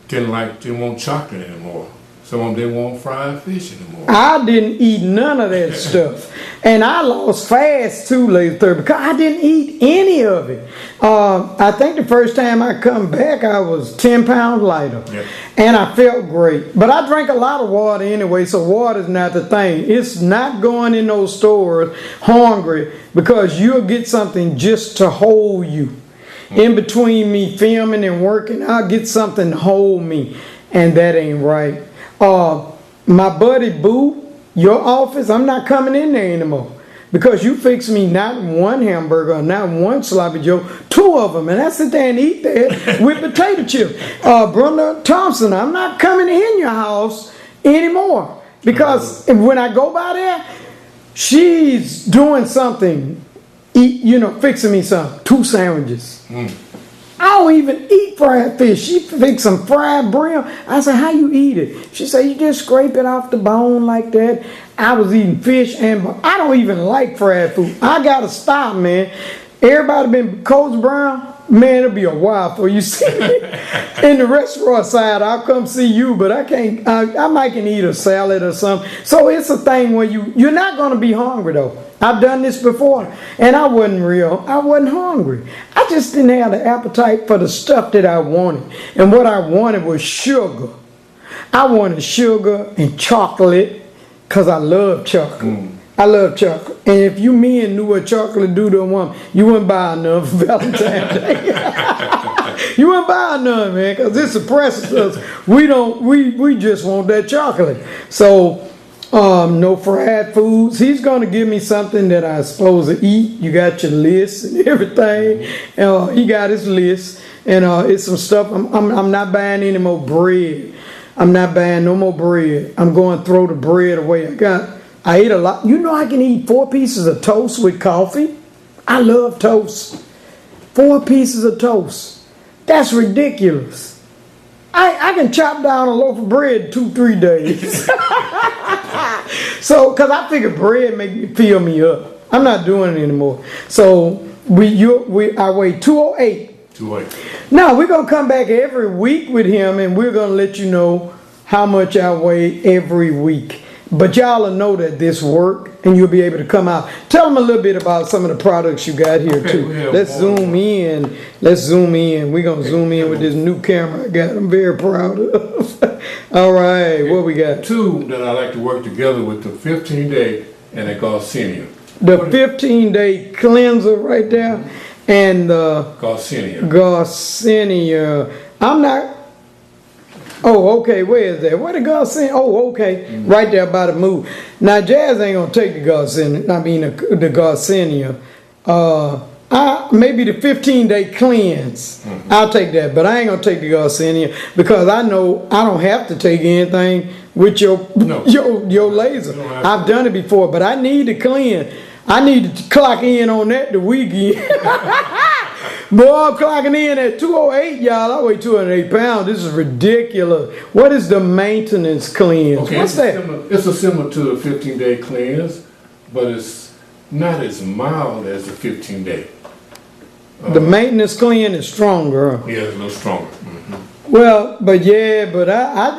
didn't want chocolate anymore. Some of them didn't want fried fish anymore. I didn't eat none of that stuff. And I lost fast too, laser therapy, because I didn't eat any of it. I think the first time I come back, I was 10 pounds lighter. Yeah. And I felt great. But I drank a lot of water anyway, so water's not the thing. It's not going in those stores hungry, because you'll get something just to hold you. In between me filming and working, I'll get something to hold me. And that ain't right. My buddy Boo, your office, I'm not coming in there anymore, because you fix me not one hamburger, not one sloppy joe, 2 of them, and I sit there and eat that with potato chips. Brenda Thompson, I'm not coming in your house anymore, because when I go by there, she's doing something, fixing me something, 2 sandwiches. I don't even eat fried fish. She fixed some fried brim. I said, "How you eat it?" She said, "You just scrape it off the bone like that." I was eating fish, and I don't even like fried food. I gotta stop, man. Everybody been Coach Brown, man. It'll be a while before you see me in the restaurant side. I'll come see you, but I can't. I might can eat a salad or something. So it's a thing where you're not gonna be hungry though. I've done this before, and I wasn't hungry. I just didn't have the appetite for the stuff that I wanted. And what I wanted was sugar. I wanted sugar and chocolate because I love chocolate. I love chocolate. And if you men knew what chocolate do to a woman, you wouldn't buy none for Valentine's Day. You wouldn't buy none, man, because it suppresses us. We just want that chocolate. So, no fried foods. He's going to give me something that I'm supposed to eat. You got your list and everything. He got his list. And it's some stuff. I'm not buying any more bread. I'm not buying no more bread. I'm going to throw the bread away. I ate a lot. You know I can eat 4 pieces of toast with coffee? I love toast. 4 pieces of toast. That's ridiculous. I can chop down a loaf of bread 2-3 days. So, because I figure bread make me fill me up. I'm not doing it anymore. So, I weigh 208. Now, we're going to come back every week with him, and we're going to let you know how much I weigh every week. But y'all will know that this work, and you'll be able to come out. Tell them a little bit about some of the products you got here, too. Let's zoom in. We're going to zoom in with this new camera I got. I'm very proud of. All right, what we got? 2 that I like to work together with, the 15-day and the Garcinia. The 15-day cleanser right there, and the Garcinia. I'm not. Oh, okay. Where is that? Where the Garcinia? Oh, okay. Right there by the move. Now, Jazz ain't gonna take the Garcinia. I mean the Garcinia. Maybe the 15-day cleanse. I'll take that, but I ain't gonna take the Garcinia because I know I don't have to take anything with your laser. I've done it before, but I need to cleanse. I need to clock in on that the weekend. Boy, I'm clocking in at 208, y'all. I weigh 208 pounds. This is ridiculous. What is the maintenance cleanse? Okay, What's that? It's similar to the 15-day cleanse, but it's not as mild as the 15-day. The maintenance cleanse is stronger. Yeah, it's a little stronger. Well, but I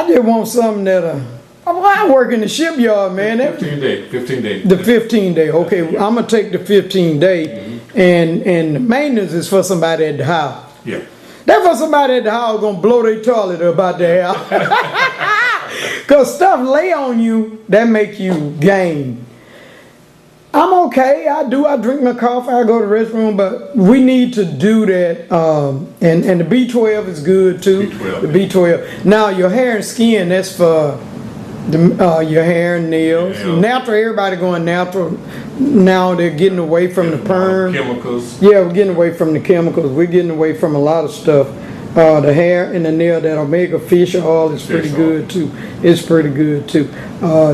just want something that I work in the shipyard, man. 15 day. The 15-day. Okay, I'm gonna take the 15-day, and the maintenance is for somebody at the house. Yeah. That's for somebody at the house gonna blow their toilet about their house. Cause stuff lay on you that make you gain. I'm okay. I drink my coffee. I go to the restroom, but we need to do that. And the B12 is good too. B12. The B12. Now your hair and skin, that's for your hair and nails. Yeah. Natural. Everybody going natural. Now they're getting away from the perm. Chemicals. Yeah, we're getting away from the chemicals. We're getting away from a lot of stuff. The hair and the nail, that omega fish oil is pretty good too. It's pretty good too.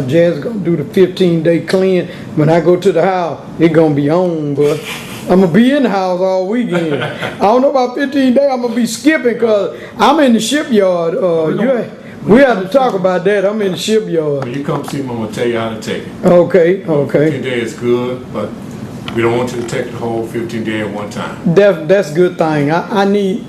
Jazz gonna do the 15-day clean. When I go to the house, it gonna be on, but I'm gonna be in the house all weekend. I don't know about 15 days. I'm gonna be skipping because I'm in the shipyard. We have to talk about that. I'm in the shipyard. When you come see me, I'm gonna tell you how to take it. Okay. 15 days is good, but we don't want you to take the whole 15 day at one time. That's a good thing. I need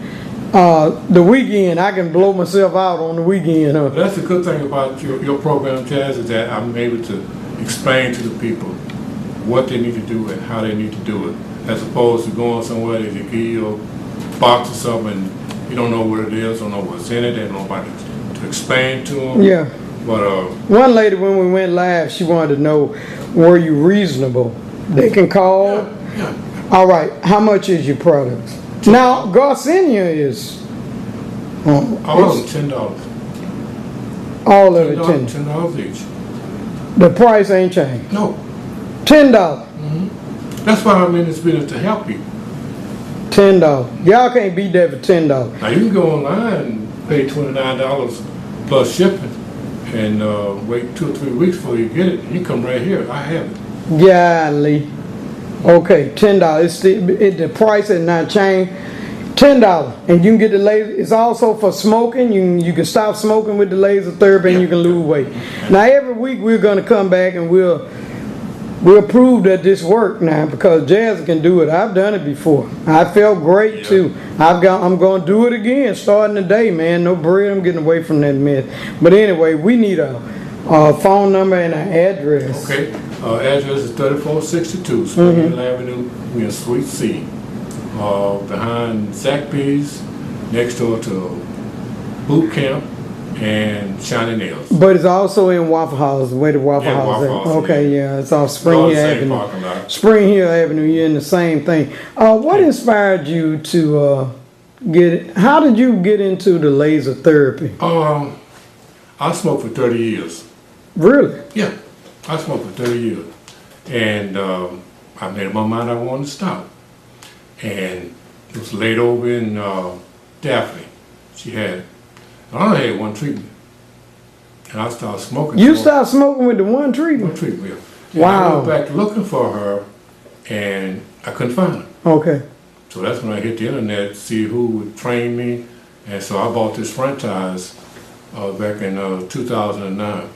the weekend. I can blow myself out on the weekend. That's the good thing about your program, Jazz, is that I'm able to explain to the people what they need to do and how they need to do it, as opposed to going somewhere that they give you a box or something and you don't know what it is, don't know what's in it, they don't know about it to explain to them. Yeah. But one lady, when we went live, she wanted to know, were you reasonable? They can call. yeah. All right. How much is your products? Now, Garcinia is All of them $10. all of it $10. $10 each. The price ain't changed. No. $10. That's why I'm in this business, to help you. $10. Y'all can't beat that for $10. Now you can go online and pay $29 plus shipping and wait 2 or 3 weeks before you get it. You come right here. I have it. Golly. Okay, $10. The price has not changed. $10, and you can get the laser. It's also for smoking. You can stop smoking with the laser therapy, and you can lose weight. Now every week we're gonna come back and we'll prove that this worked now, because Jazz can do it. I've done it before. I felt great too. I'm gonna do it again starting today, man. No bread. I'm getting away from that mess. But anyway, we need a phone number and an address. Okay. Address is 3462 Springfield Avenue. We're in Suite C, behind Zaxby's, next door to Boot Camp and Shiny Nails. But it's also in Waffle House, where the Waffle Yeah, House Waffle is. House, Okay, yeah, it's off Spring All Hill the same Avenue. parking lot. Spring Hill Avenue, you're in the same thing. What inspired you to how did you get into the laser therapy? I smoked for 30 years. Really? Yeah, I smoked for 30 years. And I made up my mind I wanted to stop. And it was laid over in Daphne. She had, I only had one treatment. And I started smoking. You started smoking with the one treatment? One treatment, yeah. Wow. And I went back looking for her, and I couldn't find her. Okay. So that's when I hit the internet to see who would train me. And so I bought this franchise back in 2009.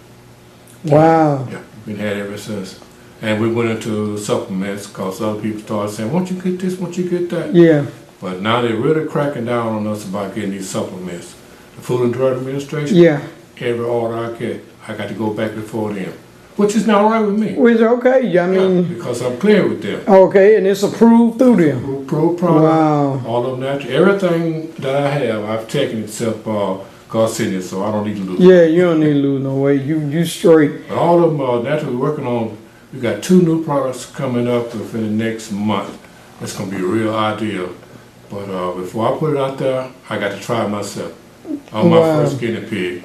Wow. Yeah, we've been had it ever since. And we went into supplements because other people started saying, won't you get this, won't you get that? Yeah. But now they're really cracking down on us about getting these supplements. The Food and Drug Administration, Yeah. every order I get, I got to go back before them, which is not right with me. Which okay, I mean, Because I'm clear with them. okay, and it's approved through them. Pro product, Wow. all of them natural. Everything that I have, I've taken except Garcinia, so I don't need to lose. Yeah, you don't need to lose no weight. You straight. But all of them are naturally working on. We got 2 new products coming up within the next month. It's gonna be a real ideal. But before I put it out there, I got to try it myself. I'm my Wow. first guinea pig.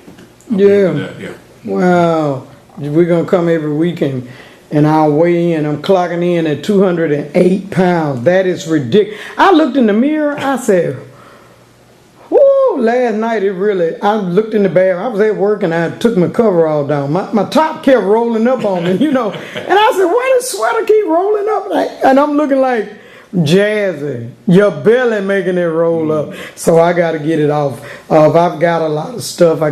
Yeah. Yeah. Wow. We're gonna come every weekend and I'll weigh in. I'm clocking in at 208 pounds. That is ridiculous. I looked in the mirror, I said, whoo, last night I looked in the bathroom. I was at work and I took my cover all down. My top kept rolling up on me, And I said, why does sweater keep rolling up? And I'm looking like, Jazzy, your belly making it roll up. So I got to get it off. I've got a lot of stuff. I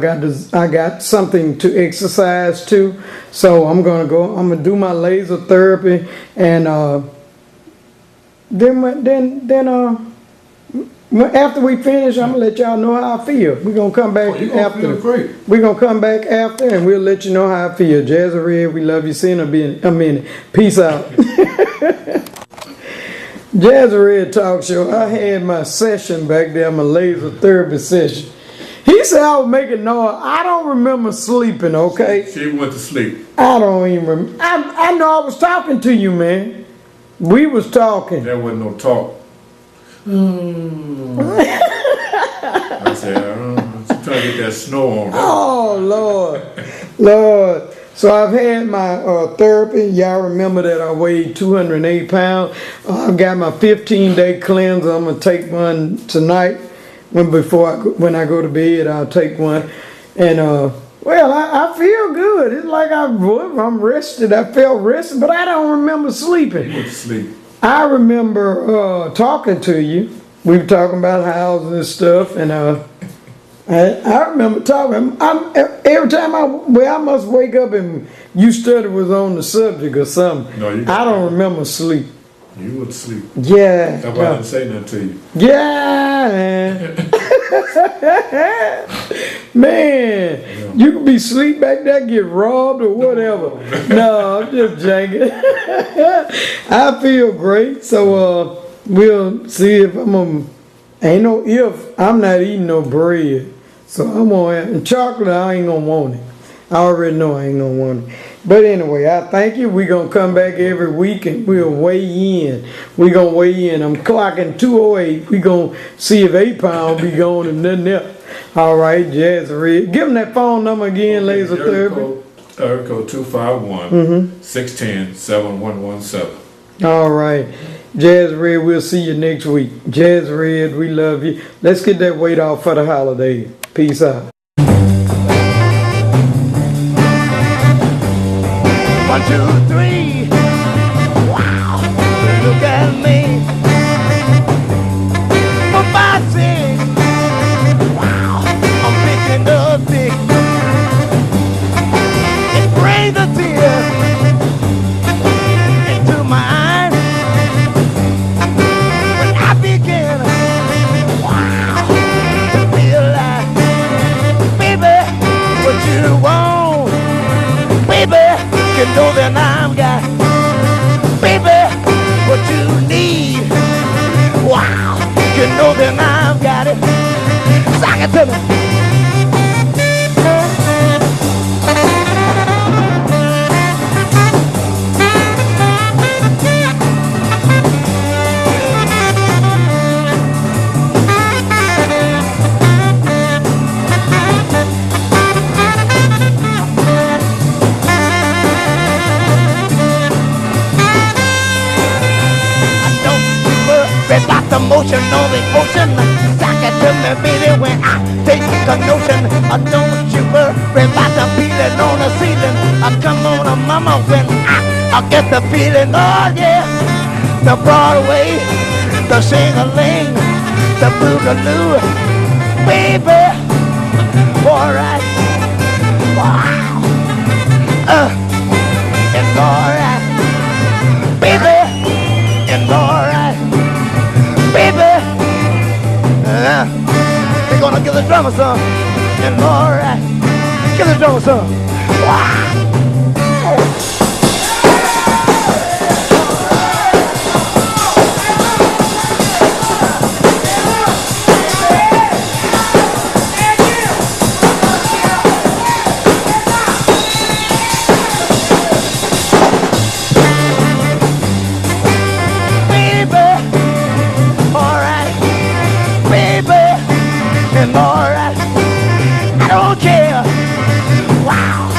got something to exercise too. So I'm gonna do my laser therapy, and then after we finish, I'm gonna let y'all know how I feel. We're gonna come back after. Feel great. We're gonna come back after, and we'll let you know how I feel. Jazzy Red, we love you. See you in a minute. Peace out. Jazzy Red Talk Show. I had my session back there, my laser therapy session. He said I was making noise. I don't remember sleeping, okay? She went to sleep. I don't even remember. I know I was talking to you, man. We was talking. There wasn't no talk. I said, I'm trying to get that snow on. Oh, Lord. So I've had my therapy. Y'all remember that I weighed 208 pounds. I've got my 15-day cleanse. I'm going to take one tonight. When I go to bed, I'll take one. And, I feel good. It's like I'm rested. I felt rested, but I don't remember sleeping. You went to sleep. I remember talking to you. We were talking about houses and stuff, and I remember talking. Every time I must wake up and you study was on the subject or something. No, I don't remember sleep. You went to sleep. Yeah. That's why I didn't say nothing to you. Yeah, man. Man, you could be asleep back there, get robbed or whatever. No, I'm just janking. I feel great, so we'll see if I'm not eating no bread. So I'm gonna have chocolate. I ain't gonna want it. I already know I ain't gonna want it. But anyway, I thank you. We're gonna come back every week and we'll weigh in. We're gonna weigh in. I'm clocking 208. We're gonna see if 8 pounds be going and nothing else. All right, Jazzy Red. Give them that phone number again, laser therapy. Area code 251-610-7117. All right. Jazzy Red, we'll see you next week. Jazzy Red, we love you. Let's get that weight off for the holidays. Peace out. 1, 2, 3. Wow, look at me. 4, 5, 6. Wow, I'm picking up big. It brings a tear into my eyes when I begin, wow, to realize, baby, what you want, baby. You know that I've got, baby, what you need. Wow, you know that I've got it. Sing it to me. ocean, on the ocean. Talk it to me, baby, when I take a notion. Don't you worry about the feeling on the ceiling. Come on, mama, when I get the feeling. Oh yeah, the Broadway, the sing-a-ling, the boogaloo, baby. Alright, wow, it's alright, baby, it's alright, baby. We're gonna give the drummer some, it's alright. Give the drummer some. Wow. Alright, I don't care. Wow,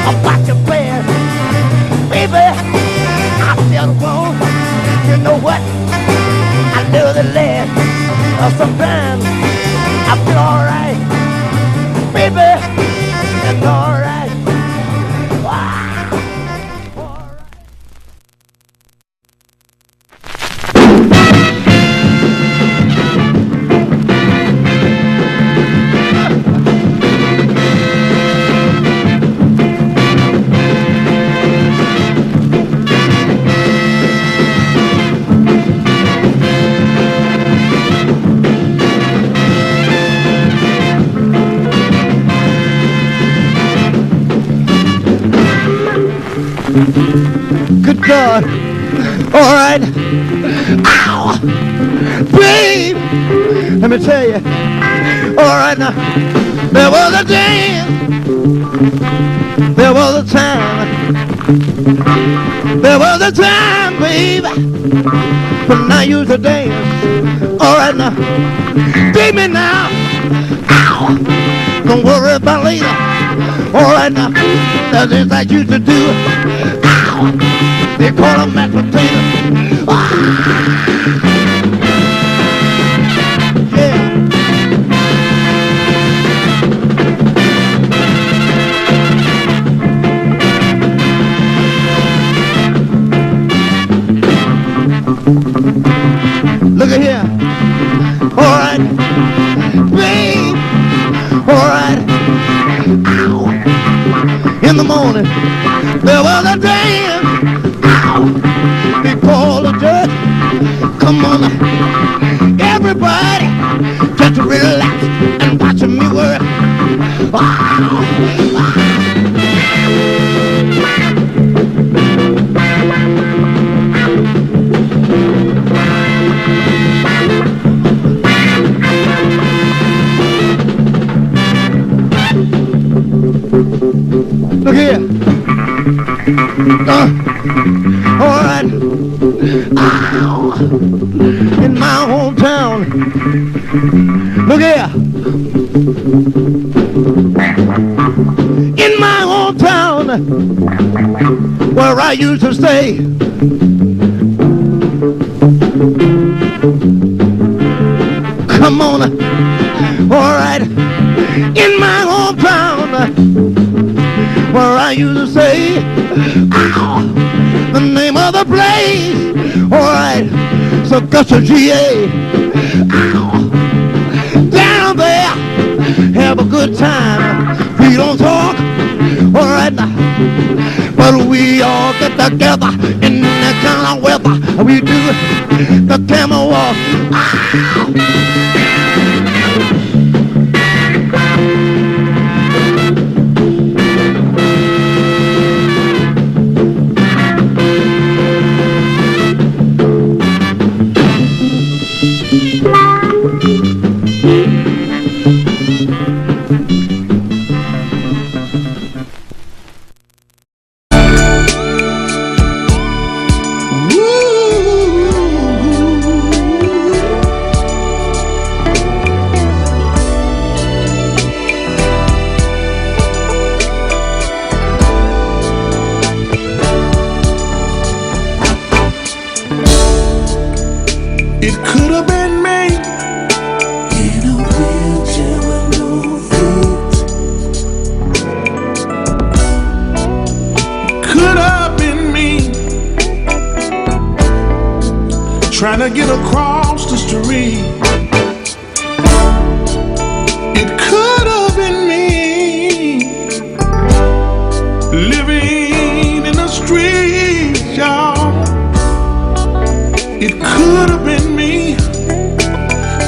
about your bed, baby. I feel wrong. You know what? I know the land. Sometimes I feel alright, baby. It's alright. Wow. Good God. All right. Ow. Babe. Let me tell you. All right now. There was a day. There was a time. There was a time, babe. When I used to dance. All right now. Take me now. Ow. Don't worry about later. All right now. That's just like you used to do. Ow. They call them mashed potatoes. Yeah. Look at here. All right. Babe. All right. Ow. In the morning, there was a dance. Ow. They call the judge. Come on. Everybody, just relax and watch me work. Look here. All right. Ow. In my hometown. Look here. In my hometown, where I used to stay. Come on. All right. In my hometown, where I used to say, ow, the name of the place. All right, so Augusta, GA. Ow, down there, have a good time. We don't talk, all right, but we all get together in that kind of weather. We do the camel walk. Ow. trying to get across the street. It could have been me living in the streets, y'all. It could have been me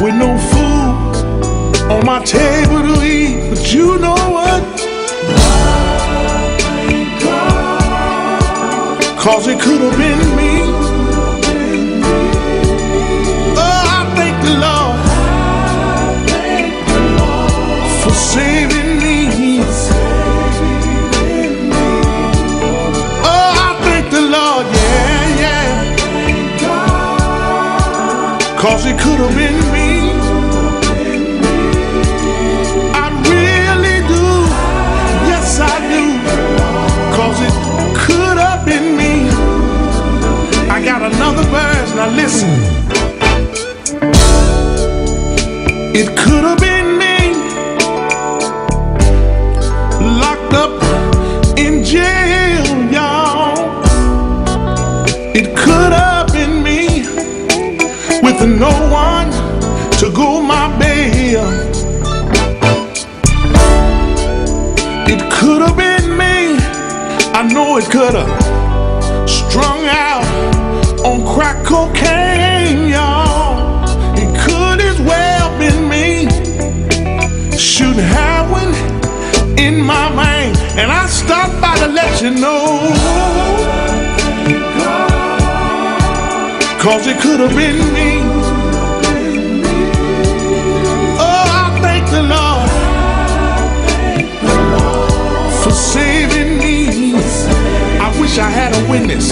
with no food on my table to eat. But you know what? 'Cause it could have been me. Oh, I thank the Lord for saving me. Oh, I thank the Lord, yeah, yeah. 'Cause it could have been me. I really do, yes I do. 'Cause it could have been me. I got another verse, now listen. It could have been me, locked up in jail, y'all. It could have been me, with no one to go my bail. It could have been me, I know it could have, strung out on crack cocaine, y'all. It could as well been me, shooting heroin in my vein. And I stopped by to let you know, 'cause it could have been me. Oh, I thank the Lord for saving me. I wish I had a witness.